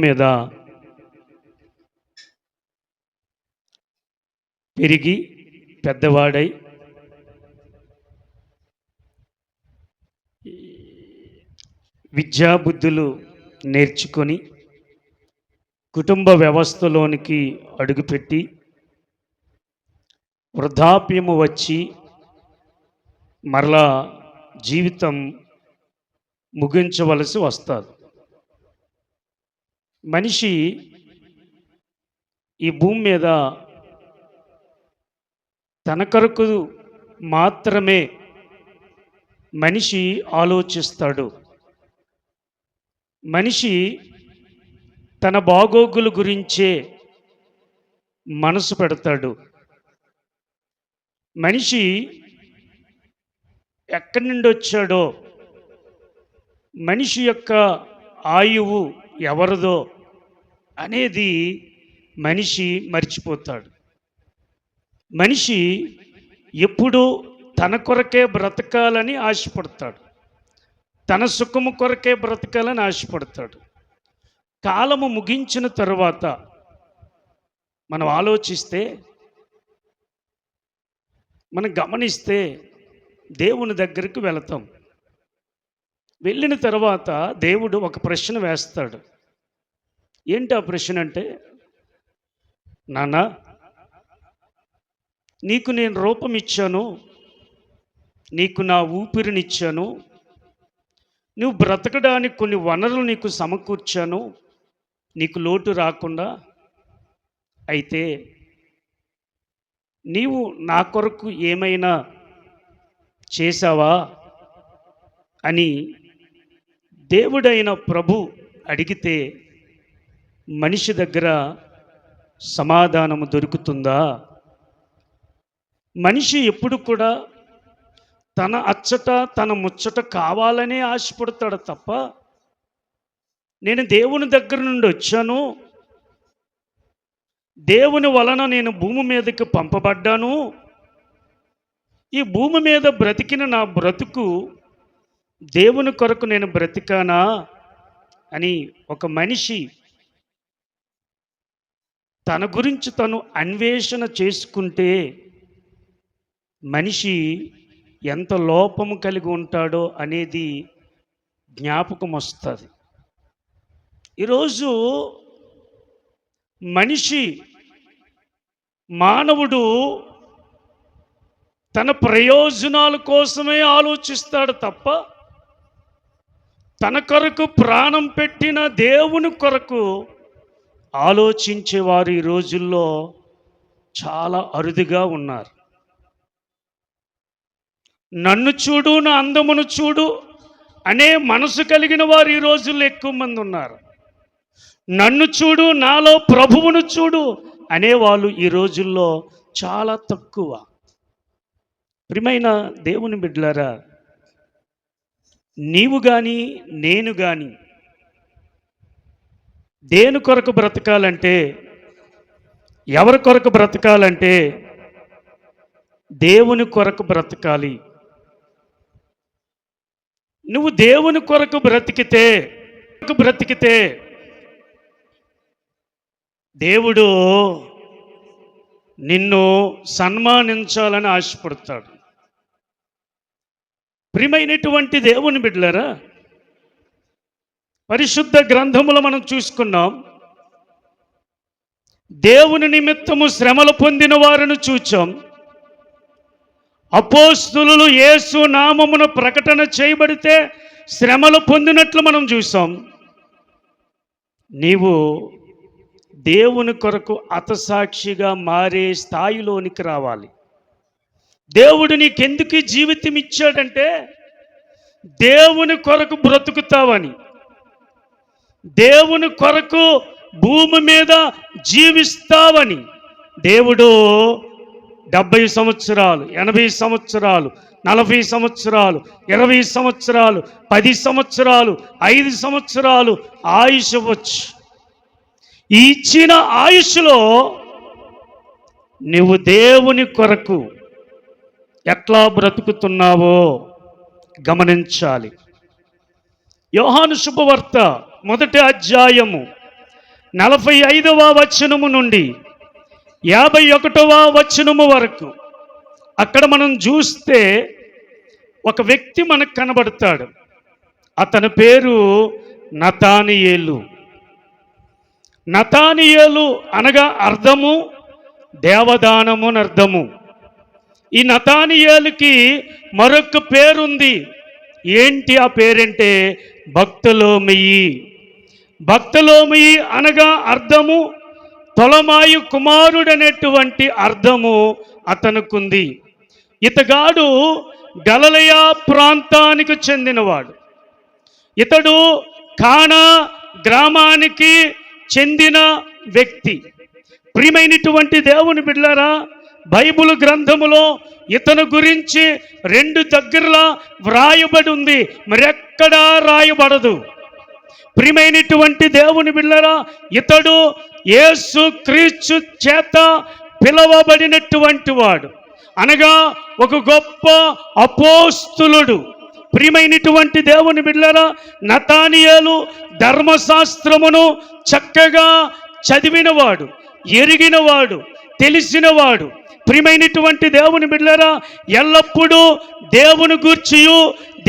మీద పెరిగి పెద్దవాడై విద్యాబుద్ధులు నేర్చుకొని కుటుంబ వ్యవస్థలోనికి అడుగుపెట్టి వృద్ధాప్యము వచ్చి మరలా జీవితం ముగించవలసి వస్తుంది. మనిషి ఈ భూమి మీద తన కొరకు మాత్రమే మనిషి ఆలోచిస్తాడు. మనిషి తన బాగోగుల గురించే మనసు పెడతాడు. మనిషి ఎక్కడి నుండి వచ్చాడో, మనిషి యొక్క ఆయువు ఎవరిదో అనేది మనిషి మర్చిపోతాడు. మనిషి ఎప్పుడూ తన కొరకే బ్రతకాలని ఆశపడతాడు. తన సుఖము కొరకే బ్రతకాలని ఆశపడతాడు. కాలము ముగించిన తరువాత మనం ఆలోచిస్తే, మనం గమనిస్తే దేవుని దగ్గరికి వెళతాం. వెళ్ళిన తర్వాత దేవుడు ఒక ప్రశ్న వేస్తాడు. ఏంటి ఆ ప్రశ్న అంటే, నాన్న, నీకు నేను రూపం ఇచ్చాను, నీకు నా ఊపిరినిచ్చాను, నువ్వు బ్రతకడానికి కొన్ని వనరులు నీకు సమకూర్చాను, నీకు లోటు రాకుండా. అయితే నీవు నా కొరకు ఏమైనా చేశావా అని దేవుడైన ప్రభు అడిగితే మనిషి దగ్గర సమాధానము దొరుకుతుందా? మనిషి ఎప్పుడు కూడా తన అచ్చట తన ముచ్చట కావాలనే ఆశపడతాడు తప్ప, నేను దేవుని దగ్గర నుండి వచ్చాను, దేవుని వలన నేను భూమి మీదకి పంపబడ్డాను, ఈ భూమి మీద బ్రతికిన నా బ్రతుకు దేవుని కొరకు నేను బ్రతికానా అని ఒక మనిషి తన గురించి తను అన్వేషణ చేసుకుంటే మనిషి ఎంత లోపము కలిగి ఉంటాడో అనేది జ్ఞాపకం వస్తుంది. ఈరోజు మనిషి, మానవుడు తన ప్రయోజనాల కోసమే ఆలోచిస్తాడు తప్ప, తన కొరకు ప్రాణం పెట్టిన దేవుని కొరకు ఆలోచించేవారు ఈ రోజుల్లో చాలా అరుదుగా ఉన్నారు. నన్ను చూడు, నా అందమును చూడు అనే మనసు కలిగిన వారు ఈ రోజుల్లో ఎక్కువ మంది ఉన్నారు. నన్ను చూడు, నాలో ప్రభువును చూడు అనేవాళ్ళు ఈ రోజుల్లో చాలా తక్కువ. ప్రియమైన దేవుని బిడ్డలారా, నీవు కానీ నేను కానీ దేని కొరకు బ్రతకాలంటే, ఎవరి కొరకు బ్రతకాలంటే దేవుని కొరకు బ్రతకాలి. నువ్వు దేవుని కొరకు బ్రతికితే దేవుడు నిన్ను సన్మానించాలని ఆశపడతాడు. ప్రియమైనటువంటి దేవుని బిడ్డలారా, పరిశుద్ధ గ్రంథములో మనం చూసుకున్నాం, దేవుని నిమిత్తము శ్రమలు పొందిన వారిని చూచాం. అపోస్తులు యేసు నామమున ప్రకటన చేయబడితే శ్రమలు పొందినట్లు మనం చూసాం. నీవు దేవుని కొరకు హతసాక్షిగా మారే స్థాయిలోనికి రావాలి. దేవుడు నీకెందుకు జీవితం ఇచ్చాడంటే దేవుని కొరకు బ్రతుకుతావని, దేవుని కొరకు భూమి మీద జీవిస్తావని. దేవుడు 70 సంవత్సరాలు, 80 సంవత్సరాలు, 40 సంవత్సరాలు, 20 సంవత్సరాలు, 10 సంవత్సరాలు, 5 సంవత్సరాలు ఆయుష్ ఇవ్వచ్చు. ఈ ఇచ్చిన ఆయుష్లో నువ్వు దేవుని కొరకు ఎట్లా బ్రతుకుతున్నావో గమనించాలి. యోహాను శుభవార్త 1వ అధ్యాయము 45వ వచనము నుండి 51వ వచనము వరకు అక్కడ మనం చూస్తే ఒక వ్యక్తి మనకు కనబడతాడు. అతని పేరు నతానియేలు. నతానియేలు అనగా అర్థము దేవదానము అని అర్థము. ఈ నతానియేలుకి మరొక పేరుంది. ఏంటి ఆ పేరంటే భక్తులోమయి. భక్తులోమయి అనగా అర్థము తొలమాయు కుమారుడు అనేటువంటి అర్థము అతనుకుంది. ఇతగాడు గలిలయ ప్రాంతానికి చెందినవాడు. ఇతడు కానా గ్రామానికి చెందిన వ్యక్తి. ప్రియమైనటువంటి దేవుని బిడ్డలారా, బైబిల్ గ్రంథములో ఇతను గురించి 2 దగ్గరలా వ్రాయబడి ఉంది, మరెక్కడా రాయబడదు. ప్రియమైనటువంటి దేవుని బిడ్డలారా, ఇతడు యేసు క్రీస్తు చేత పిలవబడినటువంటి వాడు, అనగా ఒక గొప్ప అపోస్తులుడు. ప్రియమైనటువంటి దేవుని బిడ్డలారా, నతానియేలు ధర్మశాస్త్రమును చక్కగా చదివినవాడు, ఎరిగినవాడు, తెలిసినవాడు. ప్రియమైనటువంటి దేవుని బిడ్డలారా, ఎల్లప్పుడూ దేవుని గూర్చియు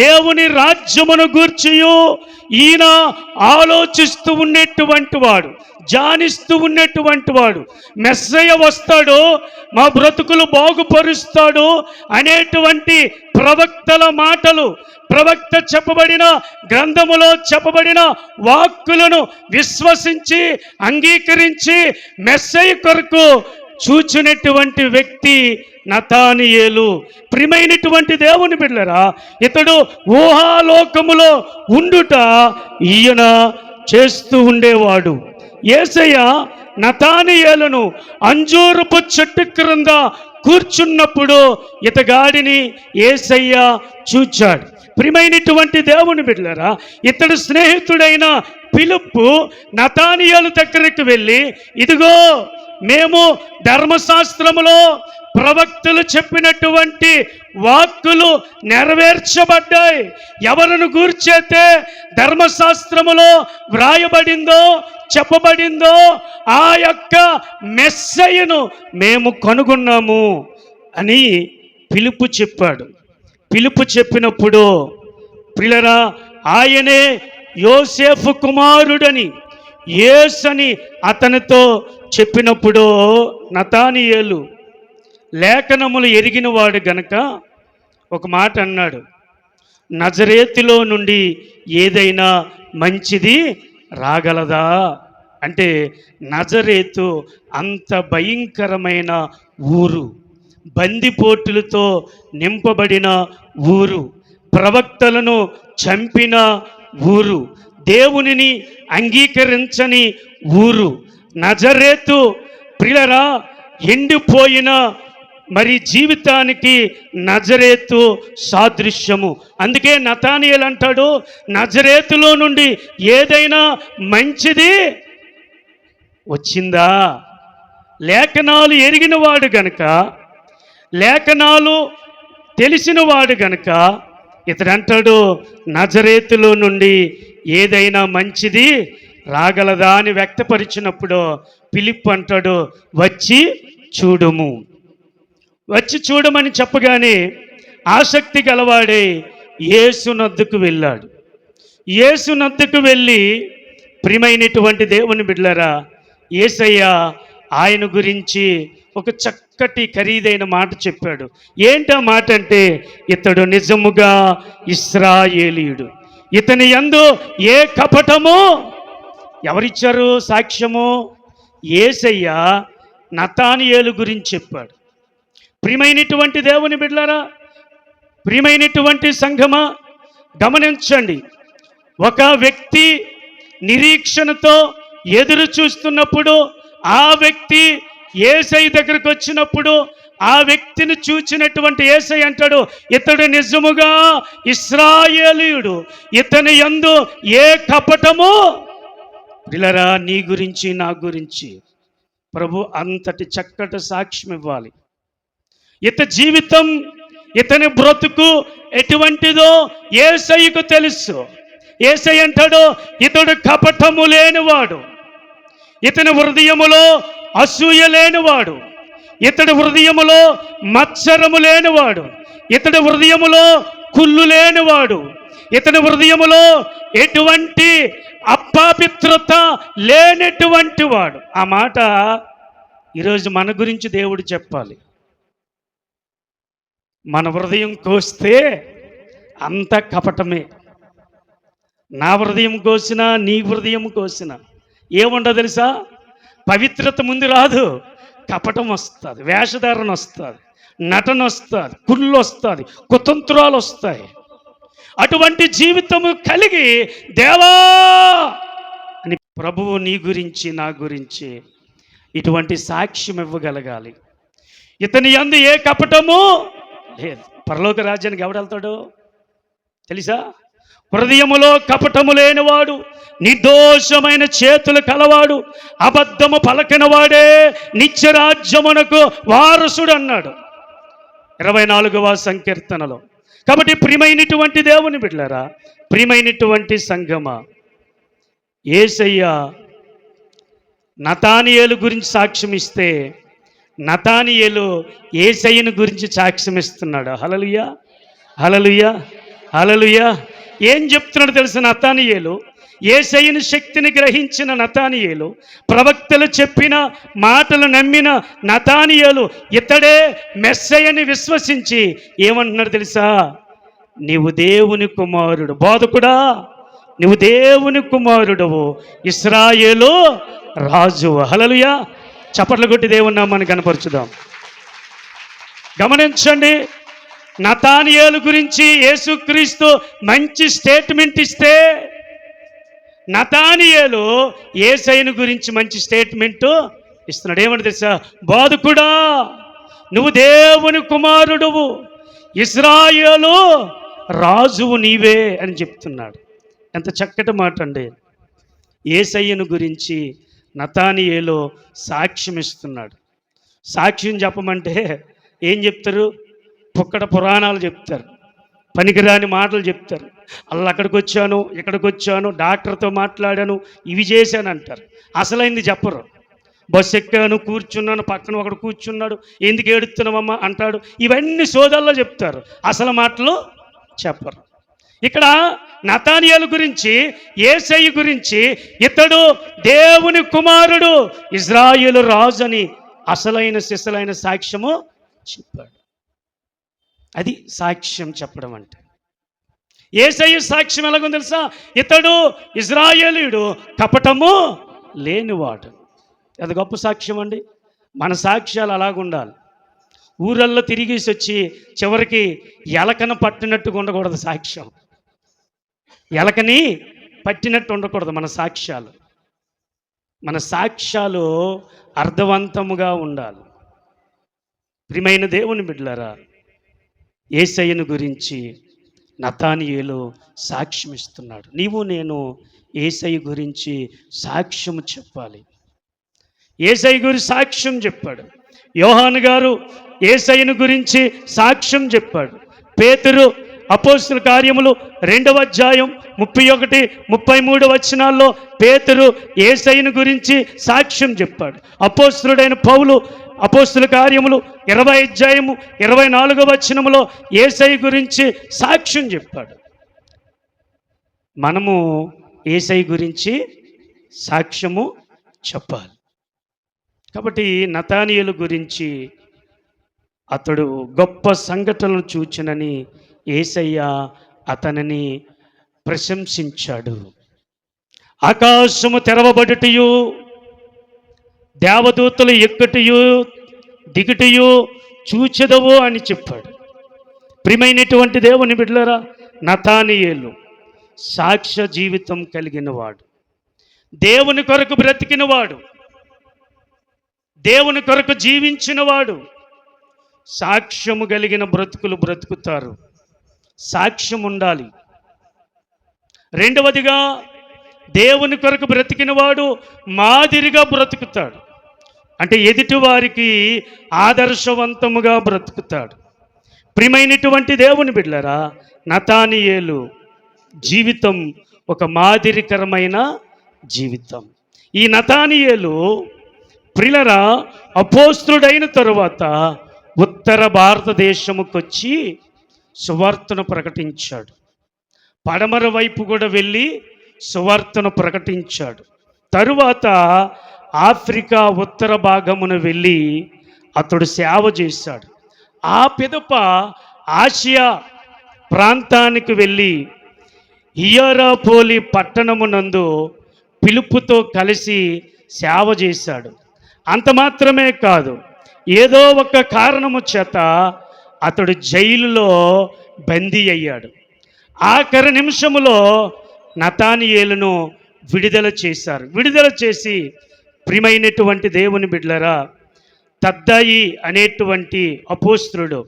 దేవుని రాజ్యమును గూర్చియు ఈయన ఆలోచిస్తూ ఉన్నటువంటి వాడు, ధ్యానిస్తూ ఉన్నటువంటి వాడు. మెస్సయ్య వస్తాడు, మా బ్రతుకులు బాగుపరుస్తాడు అనేటువంటి ప్రవక్తల మాటలు, ప్రవక్త చెప్పబడిన గ్రంథములో చెప్పబడిన వాక్కులను విశ్వసించి అంగీకరించి మెస్సయ్య కొరకు చూచినటువంటి వ్యక్తి నతానియేలు. ప్రియమైనటువంటి దేవుని బిడ్డలారా, ఇతడు ఊహాలోకములో ఉండుట ఈయన చేస్తూ ఉండేవాడు. యేసయ్య నతానియేలును అంజూరపు చెట్టు క్రింద కూర్చున్నప్పుడు ఇతగాడిని యేసయ్య చూచాడు. ప్రియమైనటువంటి దేవుని బిడ్డలారా, ఇతడు స్నేహితుడైన ఫిలిప్పు నతానియేలు దగ్గరికి వెళ్ళి, ఇదిగో మేము ధర్మశాస్త్రములో ప్రవక్తలు చెప్పినటువంటి వాక్కులు నెరవేర్చబడ్డాయి. ఎవరిని గూర్చైతే ధర్మశాస్త్రములో వ్రాయబడిందో చెప్పబడిందో ఆ యొక్క మెస్సయ్యను మేము కనుగొన్నాము అని ఫిలిప్పు చెప్పాడు. ఫిలిప్పు చెప్పినప్పుడు ప్రియులారా, ఆయనే యోసేపు కుమారుడని యేసని అతనితో చెప్పినప్పుడు నతానియేలు లేఖనములు ఎరిగినవాడు గనక ఒక మాట అన్నాడు, నజరేతులో నుండి ఏదైనా మంచిది రాగలదా అంటే, నజరేతు అంత భయంకరమైన ఊరు, బందిపోటులతో నింపబడిన ఊరు, ప్రవక్తలను చంపిన ఊరు, దేవునిని అంగీకరించని ఊరు నజరేతు. ప్రియులారా, ఎండిపోయిన మరి జీవితానికి నజరేతు సాదృశ్యము. అందుకే నతానియేలు అంటాడు, నజరేతులో నుండి ఏదైనా మంచిది వచ్చిందా? లేఖనాలు ఎరిగినవాడు గనుక, లేఖనాలు తెలిసినవాడు గనుక ఇతడు అంటాడు, నజరేతులో నుండి ఏదైనా మంచిది రాగలదా అని వ్యక్తపరిచినప్పుడు ఫిలిప్పు అంటాడు, వచ్చి చూడుము. వచ్చి చూడమని చెప్పగానే ఆసక్తి గలవాడే యేసునొద్దకు వెళ్ళాడు. యేసునొద్దకు వెళ్ళి, ప్రియమైనటువంటి దేవుని బిడ్డలారా, యేసయ్య ఆయన గురించి ఒక చక్కటి ఖరీదైన మాట చెప్పాడు. ఏంటా మాట అంటే, ఇతడు నిజముగా ఇశ్రాయేలీయుడు, ఇతని యందు ఏ కపటము. ఎవరిచ్చారు సాక్ష్యము? యేసయ్య నతానియేలు గురించి చెప్పాడు. ప్రియమైనటువంటి దేవుని బిడ్డలారా, ప్రియమైనటువంటి సంఘమా, గమనించండి. ఒక వ్యక్తి నిరీక్షణతో ఎదురు చూస్తున్నప్పుడు, ఆ వ్యక్తి యేసయ్య దగ్గరకు వచ్చినప్పుడు ఆ వ్యక్తిని చూచినటువంటి యేసయ్య అంటాడు, ఇతడు నిజముగా ఇశ్రాయేలీయుడు, ఇతని యందు ఏ కపటము. పిల్లరా, నీ గురించి నా గురించి ప్రభు అంతటి చక్కటి సాక్ష్యం ఇవ్వాలి. జీవితం, ఇతని బ్రతుకు ఎటువంటిదో యేసయ్యకు తెలుసు. యేసయ్య అంటాడు, ఇతడు కపటము లేనివాడు, ఇతని హృదయములో అసూయ లేనివాడు, ఇతడి హృదయములో మత్సరము లేనివాడు, ఇతడి హృదయములో కుళ్ళు లేనివాడు, ఇతడి హృదయములో ఎటువంటి అపవిత్రత లేనటువంటి వాడు. ఆ మాట ఈరోజు మన గురించి దేవుడు చెప్పాలి. మన హృదయం కోస్తే అంత కపటమే. నా హృదయం కోసినా, నీ హృదయం కోసినా ఏముండదు తెలుసా? పవిత్రత ముందు రాదు, కపటం వస్తుంది, వేషధారణ వస్తుంది, నటన వస్తుంది, కుళ్ళు వస్తుంది, కుతంత్రాలు వస్తాయి. అటువంటి జీవితము కలిగి దేవా అని ప్రభువు నీ గురించి, నా గురించి ఇటువంటి సాక్ష్యం ఇవ్వగలగాలి. ఇతని యందు ఏ కపటము లేదు. పరలోక రాజ్యానికి ఎవడెళ్తాడో తెలుసా? హృదయములో కపటము లేనివాడు, నిర్దోషమైన చేతులు కలవాడు, అబద్ధము పలకిన వాడే నిత్యరాజ్యమునకు వారసుడు అన్నాడు 24వ సంకీర్తనలో. కాబట్టి ప్రియమైనటువంటి దేవుని బిడ్డలారా, ప్రియమైనటువంటి సంగమా, యేసయ్య నతానియేలు గురించి సాక్ష్యం ఇస్తే నతానియేలు యేసయ్యను గురించి సాక్ష్యం ఇస్తున్నాడు. హల్లెలూయా, హల్లెలూయా, హల్లెలూయా. ఏం చెప్తున్నాడు తెలుసు? నతానియేలు, యేసయ్యను శక్తిని గ్రహించిన నతానియేలు, ప్రవక్తలు చెప్పిన మాటలు నమ్మిన నతానియేలు ఇతడే మెస్సయ్యని విశ్వసించి ఏమంటున్నాడు తెలుసా? నీవు దేవుని కుమారుడు, బోధకుడా నువ్వు దేవుని కుమారుడవు, ఇశ్రాయేలు రాజు. హల్లెలూయా. చప్పట్లు కొట్టి దేవుని నామాన్ని కనపరచుదాం. గమనించండి, నతానియేలు గురించి యేసుక్రీస్తు మంచి స్టేట్మెంట్ ఇస్తే నతానియేలు యేసయ్యను గురించి మంచి స్టేట్మెంట్ ఇస్తున్నాడు. ఏమంటే తెలుసా? బోధకుడా నువ్వు దేవుని కుమారుడువు, ఇశ్రాయేలు రాజువు నీవే అని చెప్తున్నాడు. ఎంత చక్కటి మాట అండి. యేసయ్యను గురించి నతానియేలు సాక్ష్యం ఇస్తున్నాడు. సాక్ష్యం చెప్పమంటే ఏం చెప్తారు? పుక్కడ పురాణాలు చెప్తారు, పనికిరాని మాటలు చెప్తారు. అలా అక్కడికి వచ్చాను, ఇక్కడికి వచ్చాను, డాక్టర్తో మాట్లాడాను, ఇవి చేశాను అంటారు. అసలైంది చెప్పరు. బస్సు ఎక్కాను, కూర్చున్నాను, పక్కన ఒకడు కూర్చున్నాడు, ఎందుకు ఏడుస్తున్నామమ్మా అంటాడు. ఇవన్నీ సోదల్లో చెప్తారు, అసలు మాటలు చెప్పరు. ఇక్కడ నతానియేలు గురించి, యేసయ్య గురించి ఇతడు దేవుని కుమారుడు, ఇశ్రాయేలు రాజు అని అసలైన సిసలైన సాక్ష్యము చెప్పాడు. అది సాక్ష్యం చెప్పడం అంటే. యేసయ్య సాక్ష్యం ఎలాగో తెలుసా? ఇతడు ఇశ్రాయేలీయుడు, కపటము లేనివాడు. అది గొప్ప సాక్ష్యం అండి. మన సాక్ష్యాలు అలాగుండాలి. ఊరల్లో తిరిగేసి వచ్చి చివరికి ఎలకను పట్టినట్టుగా ఉండకూడదు సాక్ష్యం. ఎలకని పట్టినట్టు ఉండకూడదు మన సాక్ష్యాలు. మన సాక్ష్యాలు అర్థవంతముగా ఉండాలి. ప్రియమైన దేవుని బిడ్డలారా, యేసయ్యను గురించి నతానియేలు సాక్ష్యం ఇస్తున్నాడు. నీవు నేను యేసయ్య గురించి సాక్ష్యము చెప్పాలి. యేసయ్య గురించి సాక్ష్యం చెప్పాడు. యోహాను గారు యేసయ్యను గురించి సాక్ష్యం చెప్పాడు. పేతురు అపోస్తుల కార్యములు 2వ అధ్యాయం 31, 33 వచనాల్లో పేతురు యేసయ్యను గురించి సాక్ష్యం చెప్పాడు. అపోస్తులుడైన పౌలు అపోస్తుల కార్యములు 20వ అధ్యాయము 24వ వచనములో యేసయ్య గురించి సాక్ష్యం చెప్పాడు. మనము యేసయ్య గురించి సాక్ష్యము చెప్పాలి. కాబట్టి నతానియేలు గురించి అతడు గొప్ప సంఘటనలు చూచినని యేసయ్య అతనిని ప్రశంసించాడు. ఆకాశము తెరవబడుటయు, దేవదూతలు ఎక్కుటయు దిగుటయు చూచెదవు అని చెప్పాడు. ప్రియమైనటువంటి దేవుని బిడ్డలారా, నతానియేలు సాక్ష్య జీవితం కలిగినవాడు, దేవుని కొరకు బ్రతికినవాడు, దేవుని కొరకు జీవించినవాడు. సాక్ష్యము కలిగిన బ్రతుకులు బ్రతుకుతారు. సాక్ష్యం ఉండాలి. రెండవదిగా, దేవుని కొరకు బ్రతికినవాడు మాదిరిగా బ్రతుకుతాడు. అంటే ఎదుటి వారికి ఆదర్శవంతముగా బ్రతుకుతాడు. ప్రియమైనటువంటి దేవుని బిడ్డలారా, నతానియేలు జీవితం ఒక మాదిరికరమైన జీవితం. ఈ నతానియేలు ప్రిలరా అపోస్తుడైన తరువాత ఉత్తర భారతదేశముకొచ్చి సువార్తను ప్రకటించాడు. పడమర వైపు కూడా వెళ్ళి సువార్తను ప్రకటించాడు. తరువాత ఆఫ్రికా ఉత్తర భాగమున వెళ్ళి అతడు సేవ చేశాడు. ఆ పిదప ఆసియా ప్రాంతానికి వెళ్ళి హియరాపోలి పట్టణమునందు పిలుపుతో కలిసి సేవ చేశాడు. అంత మాత్రమే కాదు, ఏదో ఒక కారణము చేత అతడు జైలులో బందీ అయ్యాడు. ఆఖరి నిమిషములో నతానియేలును విడుదల చేశారు. విడుదల చేసి, ప్రియమైనటువంటి దేవుని బిడ్డలారా, తద్దాయి అనేటువంటి అపోస్తులుడు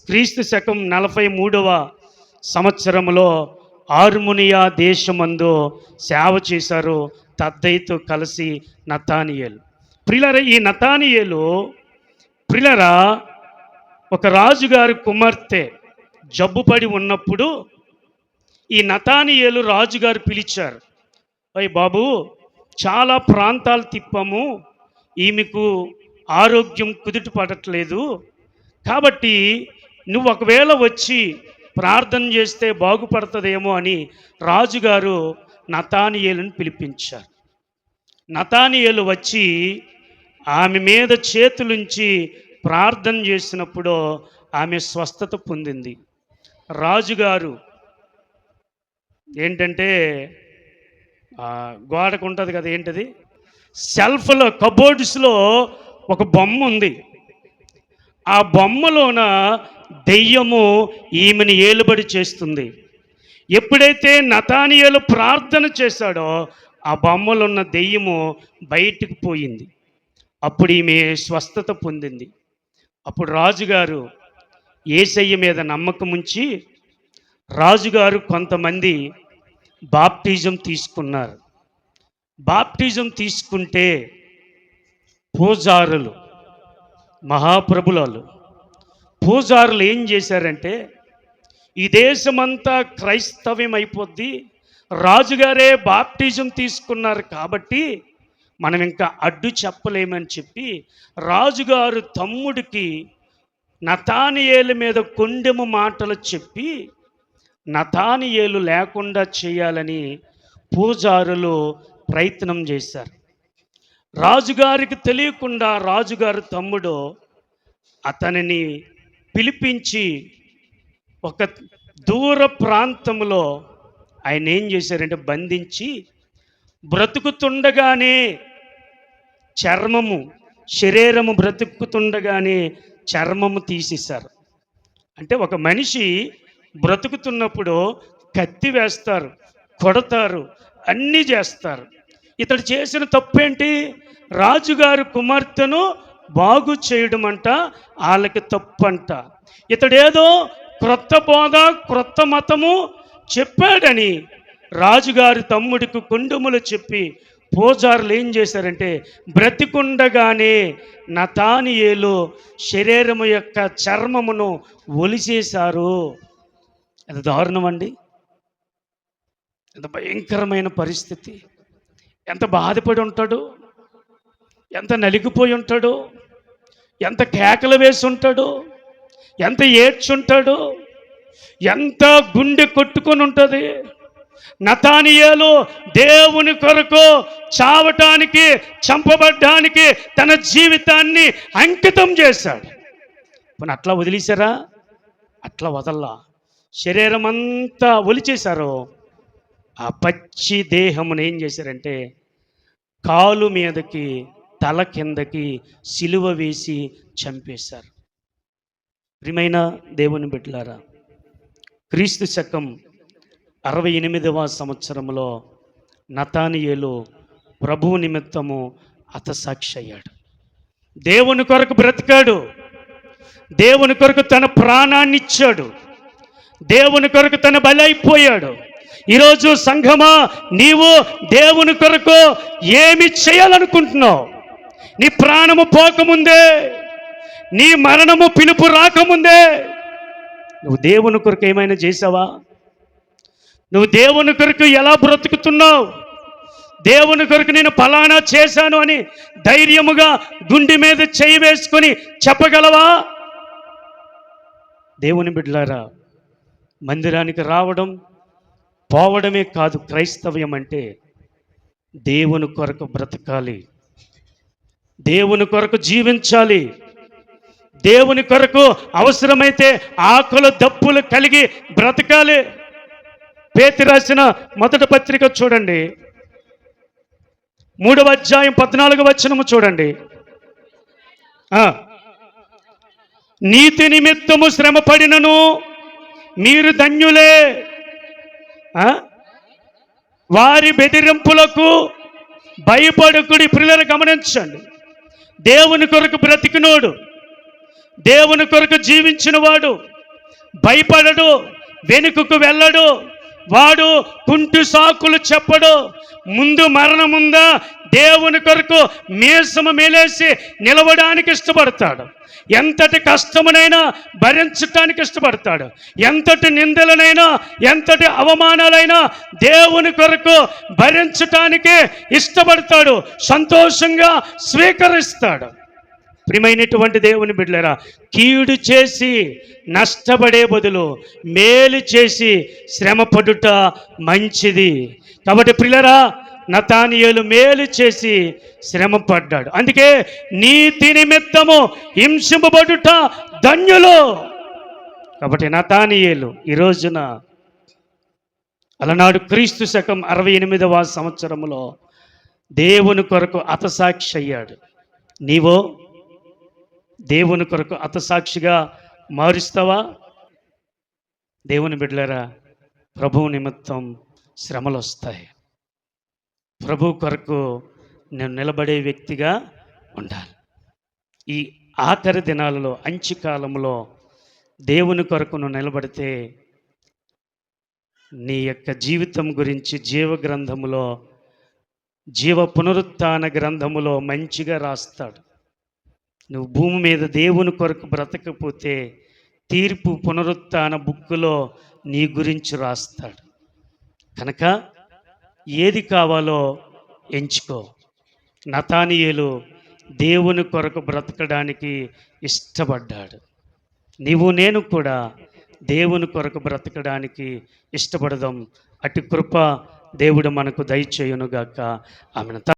క్రీస్తు శకం 43వ సంవత్సరంలో ఆర్మునియా దేశమందు సేవ చేశారు తద్దయితో కలిసి నతానియేలు. ప్రిలరా, ఈ నతానియేలు ప్రిలరా ఒక రాజుగారి కుమార్తె జబ్బుపడి ఉన్నప్పుడు ఈ నతానియేలు రాజుగారు పిలిచారు. అయ్య బాబు, చాలా ప్రాంతాలు తిప్పాము, ఈమెకు ఆరోగ్యం కుదుట పడట్లేదు, కాబట్టి నువ్వు ఒకవేళ వచ్చి ప్రార్థన చేస్తే బాగుపడుతుందేమో అని రాజుగారు నతానియేలును పిలిపించారు. నతానియేలు వచ్చి ఆమె మీద చేతులుంచి ప్రార్థన చేసినప్పుడు ఆమె స్వస్థత పొందింది. రాజుగారు ఏంటంటే గోడకు ఉంటుంది కదా, ఏంటది, షెల్ఫ్లో కబోర్డ్స్లో ఒక బొమ్మ ఉంది. ఆ బొమ్మలోన దెయ్యము ఈమెను ఏలుబడి చేస్తుంది. ఎప్పుడైతే నతానియేలు ప్రార్థన చేశాడో ఆ బొమ్మలో ఉన్న దెయ్యము బయటికి పోయింది. అప్పుడు ఈమె స్వస్థత పొందింది. అప్పుడు రాజుగారు యేసయ్య మీద నమ్మకం ఉంచి రాజుగారు కొంతమంది బాప్టిజం తీసుకున్నారు. బాప్టిజం తీసుకుంటే పూజారులు, మహాప్రభులు పూజారులు ఏం చేశారంటే, ఈ దేశమంతా క్రైస్తవ్యం అయిపోద్ది, రాజుగారే బాప్టిజం తీసుకున్నారు కాబట్టి మనం ఇంకా అడ్డు చెప్పలేమని చెప్పి రాజుగారు తమ్ముడికి నతానియేలు మీద కొండెము మాటలు చెప్పి నతానియేలు లేకుండా చేయాలని పూజారులు ప్రయత్నం చేశారు. రాజుగారికి తెలియకుండా రాజుగారు తమ్ముడు అతనిని పిలిపించి ఒక దూర ప్రాంతంలో ఆయన ఏం చేశారంటే బంధించి బ్రతుకుతుండగానే శరీరము బ్రతుకుతుండగానే చర్మము తీసేశారు. అంటే ఒక మనిషి బ్రతుకుతున్నప్పుడు కత్తి వేస్తారు, కొడతారు, అన్నీ చేస్తారు. ఇతడు చేసిన తప్పేంటి? రాజుగారి కుమార్తెను బాగు చేయడం అంట వాళ్ళకి తప్పంట. ఇతడేదో క్రొత్త బోధ, క్రొత్త మతము చెప్పాడని రాజుగారి తమ్ముడికి కొండములు చెప్పి పూజారులు ఏం చేశారంటే బ్రతికుండగానే నతానియేలు శరీరము యొక్క చర్మమును ఒలిసేశారు. ఎంత దారుణం అండి! ఎంత భయంకరమైన పరిస్థితి! ఎంత బాధపడి ఉంటాడు, ఎంత నలిగిపోయి ఉంటాడు, ఎంత కేకలు వేసి ఉంటాడు, ఎంత ఏడ్చుంటాడు, ఎంత గుండె కొట్టుకొని ఉంటుంది. నతానియేలు దేవుని కొరకు చావటానికి, చంపబడ్డానికి తన జీవితాన్ని అంకితం చేశాడు. పోనీ అట్లా వదిలేశారా? అట్లా వదల్లా. శరీరం అంతా ఒలిచేశారు. ఆ పచ్చి దేహమును ఏం చేశారంటే కాలు మీదకి, తల కిందకి సిలువ వేసి చంపేశారు. ప్రియమైన దేవుని బిడ్డలారా, క్రీస్తు శకం 68వ సంవత్సరంలో నతానియేలు ప్రభువు నిమిత్తము హతసాక్షి అయ్యాడు. దేవుని కొరకు బ్రతికాడు, దేవుని కొరకు తన ప్రాణాన్ని ఇచ్చాడు, దేవుని కొరకు తన బలి అయిపోయాడు. ఈరోజు సంఘమా, నీవు దేవుని కొరకు ఏమి చేయాలనుకుంటున్నావు? నీ ప్రాణము పోకముందే, నీ మరణము పిలుపు రాకముందే నువ్వు దేవుని కొరకు ఏమైనా చేసావా? నువ్వు దేవుని కొరకు ఎలా బ్రతుకుతున్నావు? దేవుని కొరకు నేను ఫలానా చేశాను అని ధైర్యముగా గుండె మీద చేయి వేసుకొని చెప్పగలవా? దేవుని బిడ్డలారా, మందిరానికి రావడం పోవడమే కాదు క్రైస్తవ్యం అంటే. దేవుని కొరకు బ్రతకాలి, దేవుని కొరకు జీవించాలి, దేవుని కొరకు అవసరమైతే ఆకులు దప్పులు కలిగి బ్రతకాలి. పేతురు రాసిన మొదటి పత్రిక చూడండి, 3వ అధ్యాయం 14వ వచనము చూడండి. నీతి నిమిత్తము శ్రమ పడినను మీరు ధన్యులే, వారి బెదిరింపులకు భయపడకుడి. పిల్లలు గమనించండి, దేవుని కొరకు బ్రతికినోడు, దేవుని కొరకు జీవించిన వాడు భయపడడు, వెనుకకు వెళ్ళడు, వాడు కుంటు సాకులు చెప్పడు. ముందు మరణముందా దేవుని కొరకు మీసము మేలేసి నిలవడానికి ఇష్టపడతాడు. ఎంతటి కష్టమునైనా భరించటానికి ఇష్టపడతాడు. ఎంతటి నిందలనైనా ఎంతటి అవమానాలైనా దేవుని కొరకు భరించటానికే ఇష్టపడతాడు, సంతోషంగా స్వీకరిస్తాడు. ప్రియమైనటువంటి దేవుని బిడ్డలారా, కీడు చేసి నష్టపడే బదులు మేలు చేసి శ్రమపడుట మంచిది. కాబట్టి ప్రియులారా, నతానియేలు మేలు చేసి శ్రమ పడ్డాడు. అందుకే నీతి నిమిత్తము హింసింపబడుట ధన్యులు. కాబట్టి నతానియేలు ఈ రోజున అలనాడు క్రీస్తు శకం 68వ సంవత్సరములో దేవుని కొరకు హతసాక్షి అయ్యాడు. నీవో దేవుని కొరకు హతసాక్షిగా మారుస్తావా? దేవుని బిడ్డలారా, ప్రభువు నిమిత్తం శ్రమలు వస్తాయి. ప్రభు కొరకు నేను నిలబడే వ్యక్తిగా ఉండాలి. ఈ ఆఖరి దినాలలో, అంత్యకాలంలో దేవుని కొరకు నువ్వు నిలబడితే నీ యొక్క జీవితం గురించి జీవ గ్రంథములో, జీవ పునరుత్థాన గ్రంథములో మంచిగా రాస్తాడు. నువ్వు భూమి మీద దేవుని కొరకు బ్రతకపోతే తీర్పు పునరుత్థాన బుక్కులో నీ గురించి రాస్తాడు. కనుక ఏది కావాలో ఎంచుకో. నతానియేలు దేవుని కొరకు బ్రతకడానికి ఇష్టపడ్డాడు. నీవు నేను కూడా దేవుని కొరకు బ్రతకడానికి ఇష్టపడదాం. అటు కృప దేవుడు మనకు దయచేయునుగాక. ఆమెను.